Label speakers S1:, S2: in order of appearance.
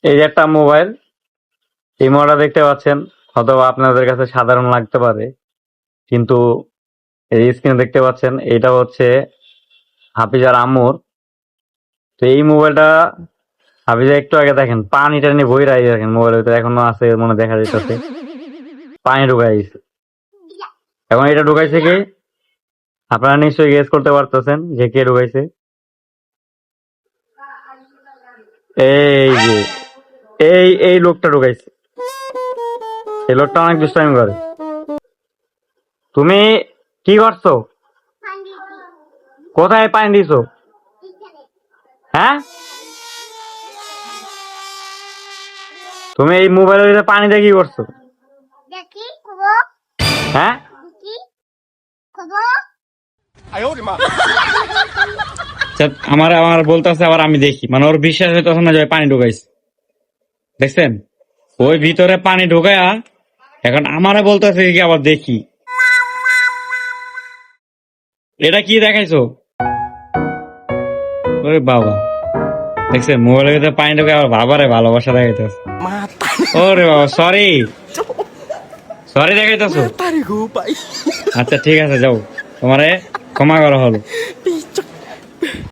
S1: এই যে একটা মোবাইল, এই মোবাইলটা দেখতে পাচ্ছেন, হয়তো আপনাদের কাছে সাধারণ লাগতে পারে, কিন্তু এই স্ক্রিনে দেখতে পাচ্ছেন এটা হচ্ছে হাফিজার আম্মুর। তো এই মোবাইলটা হাফিজা একটু আগে দেখেন পানি টানি বইরা, এই দেখেন মোবাইলের ভিতরে এখনো আছে মনে দেখা যাইতেছে পানি ঢুকাই দিছে। এখন এটা ঢুকাইছে কি, আপনারা নিশ্চয়ই গেস করতে পারতেছেন যে কে ঢুকাইছে। এই যে এই লোকটা ঢুকাইছে। এই লোকটা অনেক দুষ্টামি করে। তুমি কি করছো? কোথায় পানি দিছো? হ্যাঁ, তুমি এই মোবাইলের ভিতরে পানি দিয়ে কি করছো? হ্যাঁ, আমার আমার বলতেছে আবার আমি দেখি, মানে ওর বিশ্বাস হইতেছে না যে পানি ঢুকাইছে। দেখছেন, ওই ভিতরে পানি ঢুকায়া এখন আমারে বলতেছে কি আবার দেখি। এটা কি দেখাইছো? ওরে বাবা, দেখছেন মোবাইলের ভিতরে পানি ঢুকে আবার বাবারে ভালোবাসা দেখাইতেছে। ওরে বাবা, সরি সরি দেখাইতেছো। আচ্ছা ঠিক আছে, যাও, তোমারে ক্ষমা করা হলো।